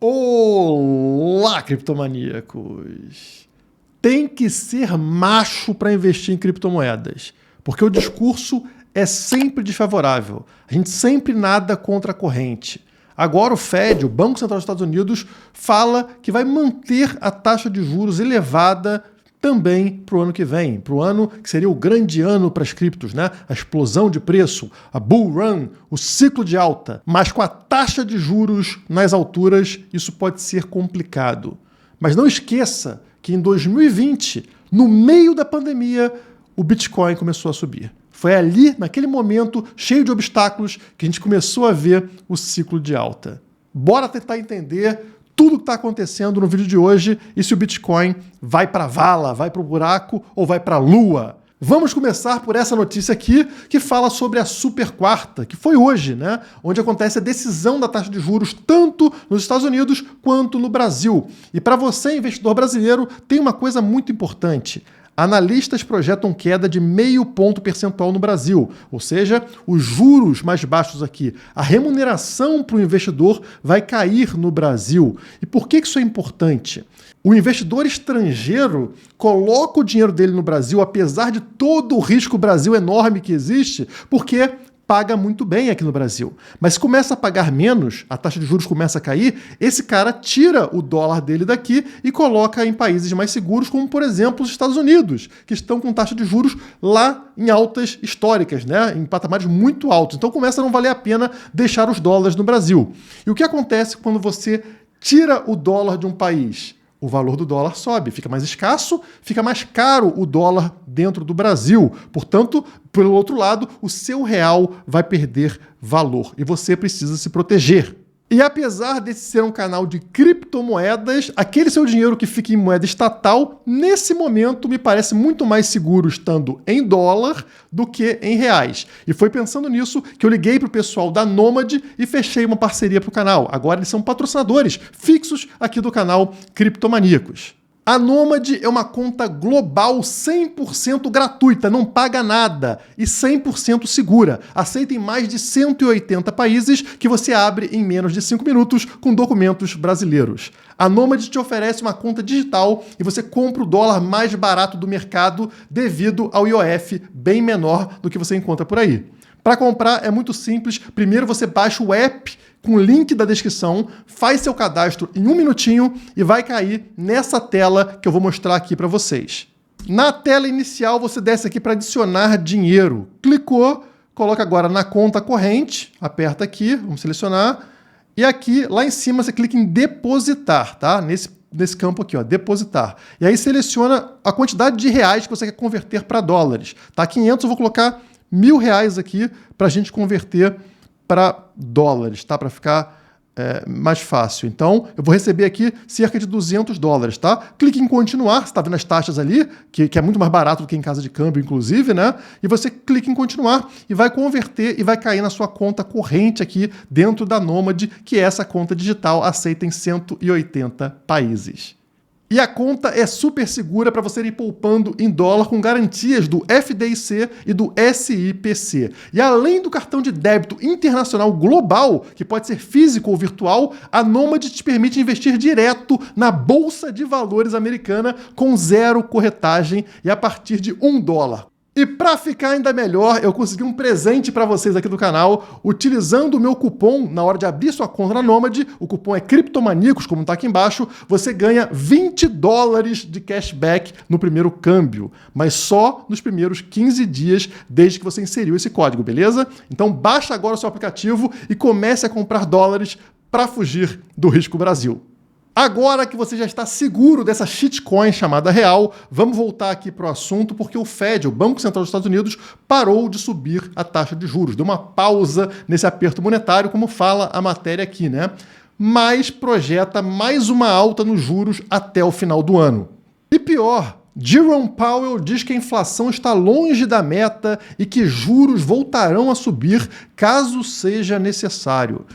Olá, criptomaníacos! Tem que ser macho para investir em criptomoedas, porque o discurso é sempre desfavorável. A gente sempre nada contra a corrente. Agora o Fed, o Banco Central dos Estados Unidos, fala que vai manter a taxa de juros elevada também para o ano que vem, para o ano que seria o grande ano para as criptos, né? A explosão de preço, a bull run, o ciclo de alta. Mas com a taxa de juros nas alturas, isso pode ser complicado. Mas não esqueça que em 2020, no meio da pandemia, o Bitcoin começou a subir. Foi ali, naquele momento, cheio de obstáculos, que a gente começou a ver o ciclo de alta. Bora tentar entender tudo que está acontecendo no vídeo de hoje e se o Bitcoin vai para a vala, vai para o buraco ou vai para a lua. Vamos começar por essa notícia aqui que fala sobre a super quarta, que foi hoje, né? Onde acontece a decisão da taxa de juros tanto nos Estados Unidos quanto no Brasil. E para você, investidor brasileiro, tem uma coisa muito importante. Analistas projetam queda de 0,5 ponto percentual no Brasil, ou seja, os juros mais baixos aqui. A remuneração para o investidor vai cair no Brasil. E por que isso é importante? O investidor estrangeiro coloca o dinheiro dele no Brasil, apesar de todo o risco Brasil enorme que existe, porque paga muito bem aqui no Brasil. Mas se começa a pagar menos, a taxa de juros começa a cair, esse cara tira o dólar dele daqui e coloca em países mais seguros, como por exemplo os Estados Unidos, que estão com taxa de juros lá em altas históricas, né? Em patamares muito altos. Então começa a não valer a pena deixar os dólares no Brasil. E o que acontece quando você tira o dólar de um país? O valor do dólar sobe, fica mais escasso, fica mais caro o dólar dentro do Brasil. Portanto, pelo outro lado, o seu real vai perder valor e você precisa se proteger. E apesar desse ser um canal de criptomoedas, aquele seu dinheiro que fica em moeda estatal, nesse momento me parece muito mais seguro estando em dólar do que em reais. E foi pensando nisso que eu liguei para o pessoal da Nomad e fechei uma parceria para o canal. Agora eles são patrocinadores fixos aqui do canal Criptomaníacos. A Nomad é uma conta global 100% gratuita, não paga nada e 100% segura. Aceita em mais de 180 países que você abre em menos de 5 minutos com documentos brasileiros. A Nomad te oferece uma conta digital e você compra o dólar mais barato do mercado devido ao IOF bem menor do que você encontra por aí. Para comprar é muito simples. Primeiro você baixa o app com o link da descrição, faz seu cadastro em 1 minutinho e vai cair nessa tela que eu vou mostrar aqui para vocês. Na tela inicial você desce aqui para adicionar dinheiro. Clicou, coloca agora na conta corrente, aperta aqui, vamos selecionar, e aqui lá em cima você clica em depositar, tá? Nesse campo aqui, ó, depositar. E aí seleciona a quantidade de reais que você quer converter para dólares. Tá? 500 eu vou colocar R$1.000 aqui para a gente converter para dólares, tá? Para ficar mais fácil. Então, eu vou receber aqui cerca de $200, tá? Clique em continuar, você está vendo as taxas ali, que é muito mais barato do que em casa de câmbio, inclusive, né? E você clica em continuar e vai converter e vai cair na sua conta corrente aqui dentro da Nomad, que é essa conta digital aceita em 180 países. E a conta é super segura para você ir poupando em dólar com garantias do FDIC e do SIPC. E além do cartão de débito internacional global, que pode ser físico ou virtual, a Nomad te permite investir direto na Bolsa de Valores americana com 0 corretagem e a partir de $1. E para ficar ainda melhor, eu consegui um presente para vocês aqui do canal, utilizando o meu cupom na hora de abrir sua conta na Nomad, o cupom é Criptomaníacos, como está aqui embaixo, você ganha $20 de cashback no primeiro câmbio, mas só nos primeiros 15 dias desde que você inseriu esse código, beleza? Então baixa agora o seu aplicativo e comece a comprar dólares para fugir do risco Brasil. Agora que você já está seguro dessa shitcoin chamada real, vamos voltar aqui para o assunto, porque o Fed, o Banco Central dos Estados Unidos, parou de subir a taxa de juros. Deu uma pausa nesse aperto monetário, como fala a matéria aqui, né? Mas projeta mais uma alta nos juros até o final do ano. E pior, Jerome Powell diz que a inflação está longe da meta e que juros voltarão a subir caso seja necessário.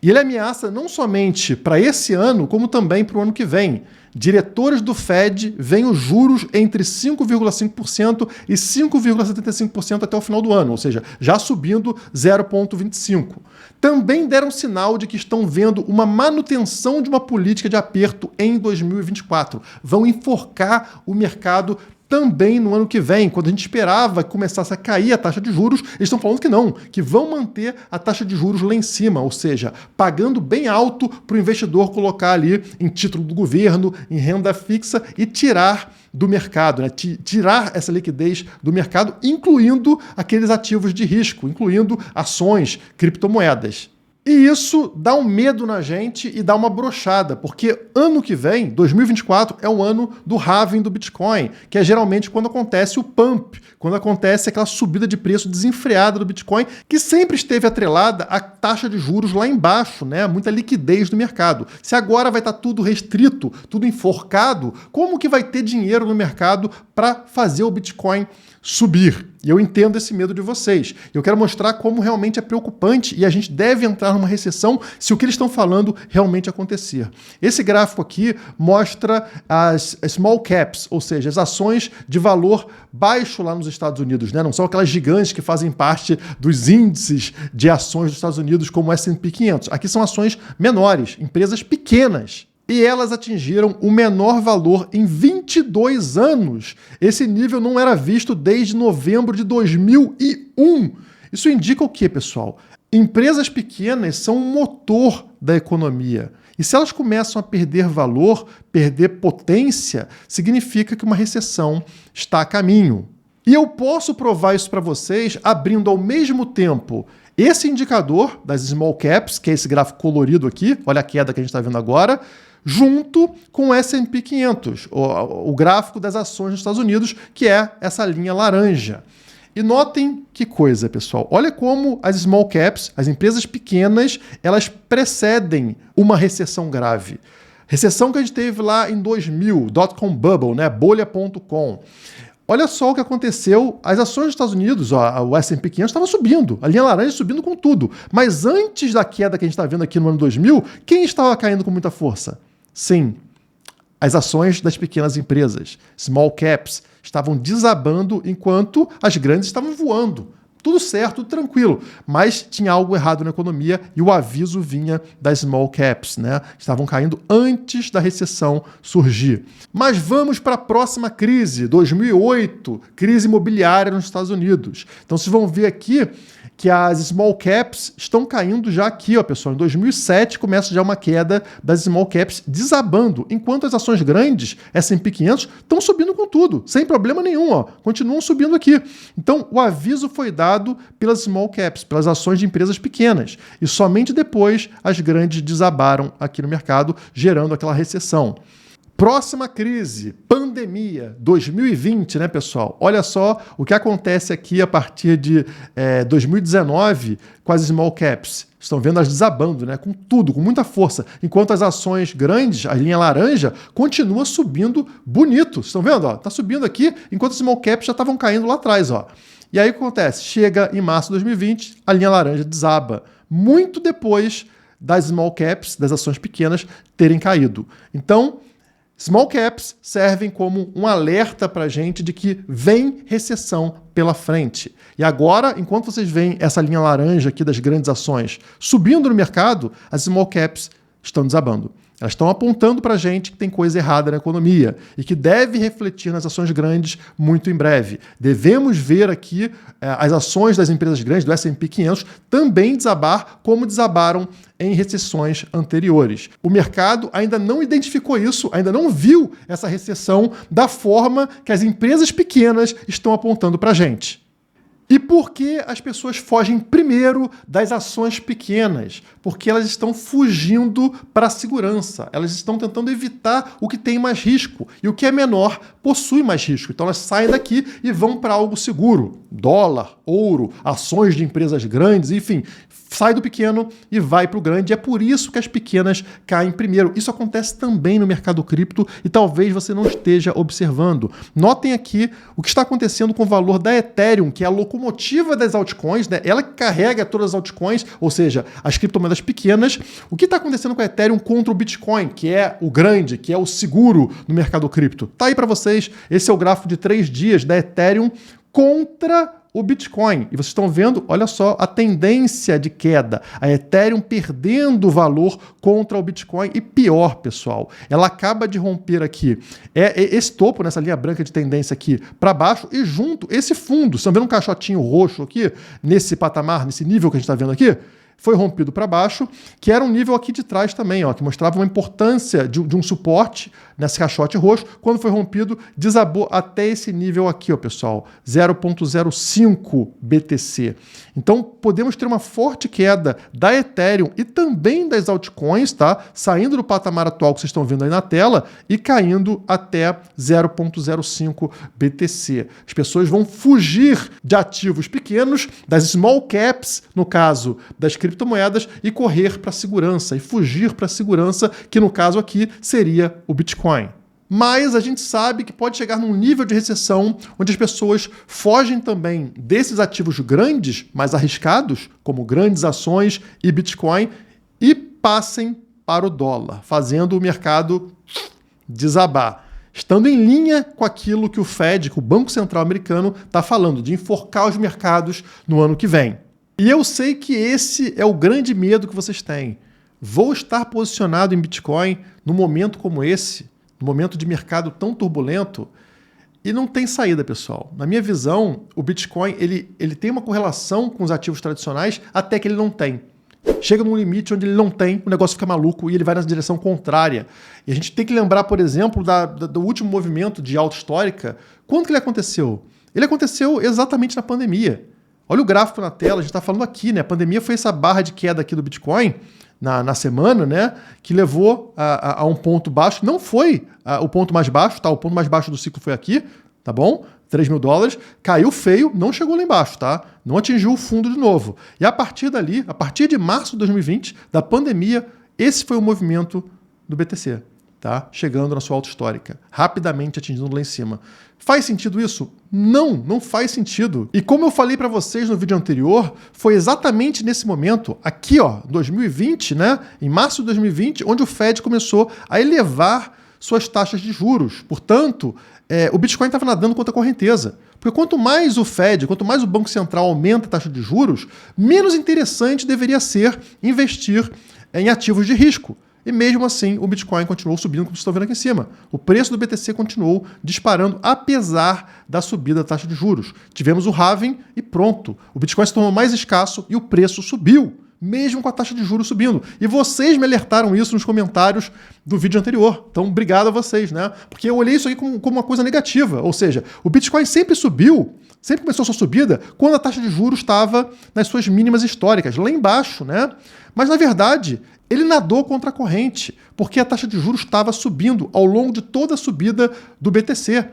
E ele ameaça não somente para esse ano, como também para o ano que vem. Diretores do Fed veem os juros entre 5,5% e 5,75% até o final do ano, ou seja, já subindo 0,25%. Também deram sinal de que estão vendo uma manutenção de uma política de aperto em 2024. Vão enforcar o mercado também no ano que vem, quando a gente esperava que começasse a cair a taxa de juros, eles estão falando que não, que vão manter a taxa de juros lá em cima, ou seja, pagando bem alto para o investidor colocar ali em título do governo, em renda fixa e tirar do mercado, né? Tirar essa liquidez do mercado, incluindo aqueles ativos de risco, incluindo ações, criptomoedas. E isso dá um medo na gente e dá uma brochada, porque ano que vem, 2024, é o ano do halving do Bitcoin, que é geralmente quando acontece o pump, quando acontece aquela subida de preço desenfreada do Bitcoin, que sempre esteve atrelada à taxa de juros lá embaixo, né? Muita liquidez do mercado. Se agora vai estar tudo restrito, tudo enforcado, como que vai ter dinheiro no mercado para fazer o Bitcoin subir? E eu entendo esse medo de vocês. Eu quero mostrar como realmente é preocupante e a gente deve entrar numa recessão se o que eles estão falando realmente acontecer. Esse gráfico aqui mostra as small caps, ou seja, as ações de valor baixo lá nos Estados Unidos, né? Não são aquelas gigantes que fazem parte dos índices de ações dos Estados Unidos como o S&P 500. Aqui são ações menores, empresas pequenas. E elas atingiram o menor valor em 22 anos. Esse nível não era visto desde novembro de 2001. Isso indica o quê, pessoal? Empresas pequenas são um motor da economia. E se elas começam a perder valor, perder potência, significa que uma recessão está a caminho. E eu posso provar isso para vocês abrindo ao mesmo tempo esse indicador das small caps, que é esse gráfico colorido aqui, olha a queda que a gente está vendo agora, junto com o S&P 500, o gráfico das ações dos Estados Unidos, que é essa linha laranja. E notem que coisa, pessoal. Olha como as small caps, as empresas pequenas, elas precedem uma recessão grave. Recessão que a gente teve lá em 2000, dot-com bubble, né? Bolha.com. Olha só o que aconteceu. As ações dos Estados Unidos, o S&P 500 estava subindo, a linha laranja subindo com tudo. Mas antes da queda que a gente está vendo aqui no ano 2000, quem estava caindo com muita força? Sim, as ações das pequenas empresas, small caps, estavam desabando enquanto as grandes estavam voando. Tudo certo, tudo tranquilo, mas tinha algo errado na economia e o aviso vinha das small caps, né? Estavam caindo antes da recessão surgir. Mas vamos para a próxima crise, 2008, crise imobiliária nos Estados Unidos. Então vocês vão ver aqui que as small caps estão caindo já aqui, ó, pessoal. Em 2007 começa já uma queda das small caps desabando, enquanto as ações grandes, S&P 500, estão subindo com tudo, sem problema nenhum, ó, continuam subindo aqui. Então, o aviso foi dado pelas small caps, pelas ações de empresas pequenas, e somente depois as grandes desabaram aqui no mercado, gerando aquela recessão. Próxima crise, pandemia, 2020, né, pessoal? Olha só o que acontece aqui a partir de 2019 com as small caps. Estão vendo elas desabando, né? Com tudo, com muita força. Enquanto as ações grandes, a linha laranja, continua subindo bonito. Estão vendo? Está subindo aqui, enquanto as small caps já estavam caindo lá atrás. Ó. E aí o que acontece? Chega em março de 2020, a linha laranja desaba. Muito depois das small caps, das ações pequenas, terem caído. Então, small caps servem como um alerta para a gente de que vem recessão pela frente. E agora, enquanto vocês veem essa linha laranja aqui das grandes ações subindo no mercado, as small caps estão desabando. Elas estão apontando para a gente que tem coisa errada na economia e que deve refletir nas ações grandes muito em breve. Devemos ver aqui as ações das empresas grandes, do S&P 500, também desabar como desabaram em recessões anteriores. O mercado ainda não identificou isso, ainda não viu essa recessão da forma que as empresas pequenas estão apontando para a gente. E por que as pessoas fogem primeiro das ações pequenas? Porque elas estão fugindo para a segurança. Elas estão tentando evitar o que tem mais risco. E o que é menor possui mais risco. Então elas saem daqui e vão para algo seguro. Dólar, ouro, ações de empresas grandes, enfim. sai do pequeno e vai para o grande. É por isso que as pequenas caem primeiro. Isso acontece também no mercado cripto e talvez você não esteja observando. Notem aqui o que está acontecendo com o valor da Ethereum, que é a locomotiva das altcoins, né? Ela que carrega todas as altcoins, ou seja, as criptomoedas pequenas. O que está acontecendo com a Ethereum contra o Bitcoin, que é o grande, que é o seguro no mercado cripto? Tá aí para vocês. Esse é o gráfico de 3 dias da Ethereum contra o Bitcoin. E vocês estão vendo, olha só, a tendência de queda. A Ethereum perdendo valor contra o Bitcoin. E pior, pessoal, ela acaba de romper aqui esse topo, nessa linha branca de tendência aqui para baixo, e junto esse fundo. Vocês estão vendo um caixotinho roxo aqui, nesse patamar, nesse nível que a gente está vendo aqui? Foi rompido para baixo, que era um nível aqui de trás também, ó, que mostrava uma importância de um suporte nesse caixote roxo. Quando foi rompido, desabou até esse nível aqui, ó, pessoal, 0,05 BTC. Então, podemos ter uma forte queda da Ethereum e também das altcoins, tá? Saindo do patamar atual que vocês estão vendo aí na tela e caindo até 0,05 BTC. As pessoas vão fugir de ativos pequenos, das small caps, no caso das criptomoedas, e correr para a segurança, e fugir para a segurança, que no caso aqui seria o Bitcoin. Mas a gente sabe que pode chegar num nível de recessão onde as pessoas fogem também desses ativos grandes, mais arriscados, como grandes ações e Bitcoin, e passem para o dólar, fazendo o mercado desabar. Estando em linha com aquilo que o Fed, que o Banco Central americano, está falando, de enforcar os mercados no ano que vem. E eu sei que esse é o grande medo que vocês têm. Vou estar posicionado em Bitcoin num momento como esse, num momento de mercado tão turbulento, e não tem saída, pessoal. Na minha visão, o Bitcoin ele tem uma correlação com os ativos tradicionais até que ele não tem. Chega num limite onde ele não tem, o negócio fica maluco e ele vai na direção contrária. E a gente tem que lembrar, por exemplo, do último movimento de alta histórica. Quando que ele aconteceu? Ele aconteceu exatamente na pandemia. Olha o gráfico na tela, a gente está falando aqui, né? A pandemia foi essa barra de queda aqui do Bitcoin na semana, né? Que levou a um ponto baixo. Não foi o ponto mais baixo, tá? O ponto mais baixo do ciclo foi aqui, tá bom? $3.000, caiu feio, não chegou lá embaixo, tá? Não atingiu o fundo de novo. E a partir dali, a partir de março de 2020, da pandemia, esse foi o movimento do BTC, tá? Chegando na sua alta histórica, rapidamente atingindo lá em cima. Faz sentido isso? Não, não faz sentido. E como eu falei para vocês no vídeo anterior, foi exatamente nesse momento, aqui ó, 2020, né? Em março de 2020, onde o Fed começou a elevar suas taxas de juros. Portanto, o Bitcoin estava nadando contra a correnteza. Porque quanto mais o Fed, quanto mais o Banco Central aumenta a taxa de juros, menos interessante deveria ser investir em ativos de risco. E mesmo assim, o Bitcoin continuou subindo, como vocês estão vendo aqui em cima. O preço do BTC continuou disparando, apesar da subida da taxa de juros. Tivemos o halving e pronto. O Bitcoin se tornou mais escasso e o preço subiu, mesmo com a taxa de juros subindo. E vocês me alertaram isso nos comentários do vídeo anterior. Então, obrigado a vocês, né? Porque eu olhei isso aí como uma coisa negativa. Ou seja, o Bitcoin sempre subiu, sempre começou a sua subida quando a taxa de juros estava nas suas mínimas históricas, lá embaixo, né? Mas, na verdade, ele nadou contra a corrente, porque a taxa de juros estava subindo ao longo de toda a subida do BTC.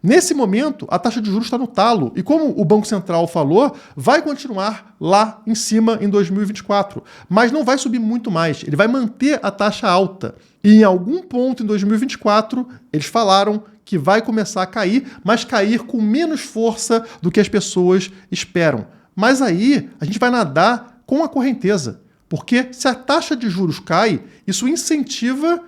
Nesse momento, a taxa de juros está no talo. E como o Banco Central falou, vai continuar lá em cima em 2024. Mas não vai subir muito mais. Ele vai manter a taxa alta. E em algum ponto em 2024, eles falaram que vai começar a cair, mas cair com menos força do que as pessoas esperam. Mas aí a gente vai nadar com a correnteza. Porque se a taxa de juros cai, isso incentiva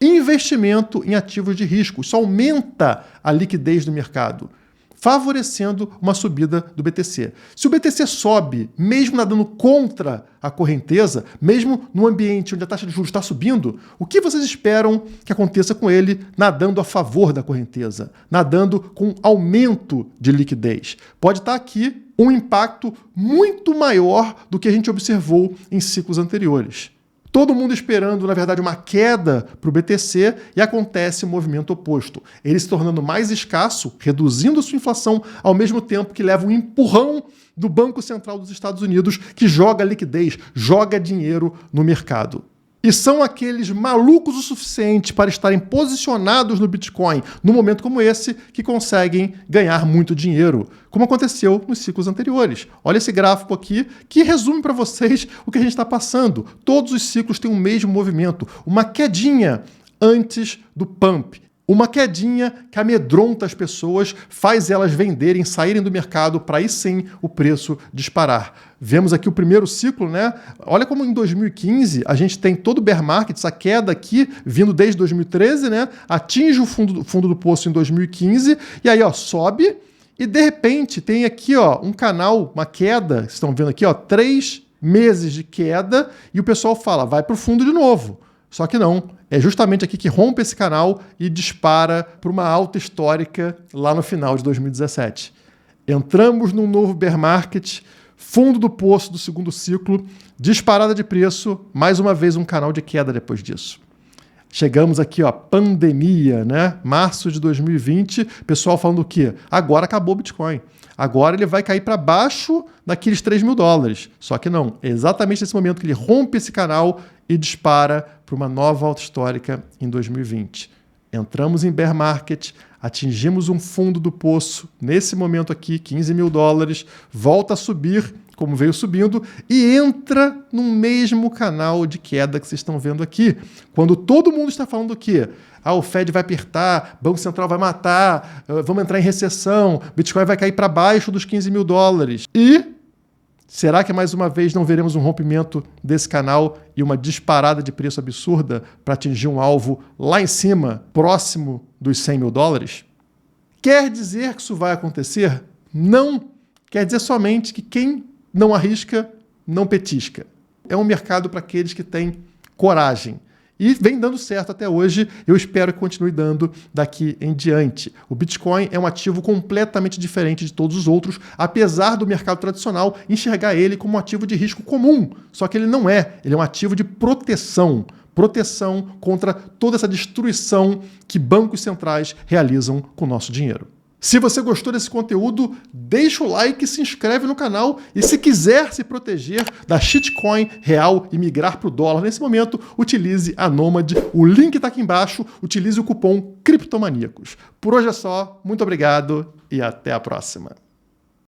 investimento em ativos de risco. Isso aumenta a liquidez do mercado, favorecendo uma subida do BTC. Se o BTC sobe, mesmo nadando contra a correnteza, mesmo num ambiente onde a taxa de juros está subindo, o que vocês esperam que aconteça com ele nadando a favor da correnteza, nadando com aumento de liquidez? Pode estar aqui um impacto muito maior do que a gente observou em ciclos anteriores. Todo mundo esperando, na verdade, uma queda para o BTC e acontece o movimento oposto. Ele se tornando mais escasso, reduzindo sua inflação, ao mesmo tempo que leva um empurrão do Banco Central dos Estados Unidos, que joga liquidez, joga dinheiro no mercado. E são aqueles malucos o suficiente para estarem posicionados no Bitcoin num momento como esse que conseguem ganhar muito dinheiro, como aconteceu nos ciclos anteriores. Olha esse gráfico aqui que resume para vocês o que a gente está passando. Todos os ciclos têm o mesmo movimento, uma quedinha antes do pump. Uma quedinha que amedronta as pessoas, faz elas venderem, saírem do mercado para aí sim o preço disparar. Vemos aqui o primeiro ciclo, né? Olha como em 2015 a gente tem todo o bear market, essa queda aqui vindo desde 2013, né? Atinge o fundo do poço em 2015 e aí, ó, sobe e de repente tem aqui, ó, um canal, uma queda, vocês estão vendo aqui, ó, 3 meses de queda e o pessoal fala, vai para o fundo de novo. Só que não, é justamente aqui que rompe esse canal e dispara para uma alta histórica lá no final de 2017. Entramos num novo bear market, fundo do poço do segundo ciclo, disparada de preço, mais uma vez um canal de queda depois disso. Chegamos aqui, ó, pandemia, né? Março de 2020, pessoal falando o quê? Agora acabou o Bitcoin. Agora ele vai cair para baixo daqueles $3.000. Só que não, é exatamente nesse momento que ele rompe esse canal e dispara para uma nova alta histórica em 2020. Entramos em bear market, atingimos um fundo do poço, nesse momento aqui, $15.000, volta a subir, como veio subindo, e entra no mesmo canal de queda que vocês estão vendo aqui. Quando todo mundo está falando o quê? Ah, o Fed vai apertar, Banco Central vai matar, vamos entrar em recessão, Bitcoin vai cair para baixo dos $15.000. E será que mais uma vez não veremos um rompimento desse canal e uma disparada de preço absurda para atingir um alvo lá em cima, próximo dos $100.000? Quer dizer que isso vai acontecer? Não. Quer dizer somente que quem não arrisca, não petisca. É um mercado para aqueles que têm coragem. E vem dando certo até hoje, eu espero que continue dando daqui em diante. O Bitcoin é um ativo completamente diferente de todos os outros, apesar do mercado tradicional enxergar ele como um ativo de risco comum. Só que ele não é, ele é um ativo de proteção. Proteção contra toda essa destruição que bancos centrais realizam com o nosso dinheiro. Se você gostou desse conteúdo, deixa o like e se inscreve no canal. E se quiser se proteger da shitcoin real e migrar para o dólar nesse momento, utilize a Nomad. O link está aqui embaixo. Utilize o cupom CRIPTOMANIACOS. Por hoje é só. Muito obrigado e até a próxima.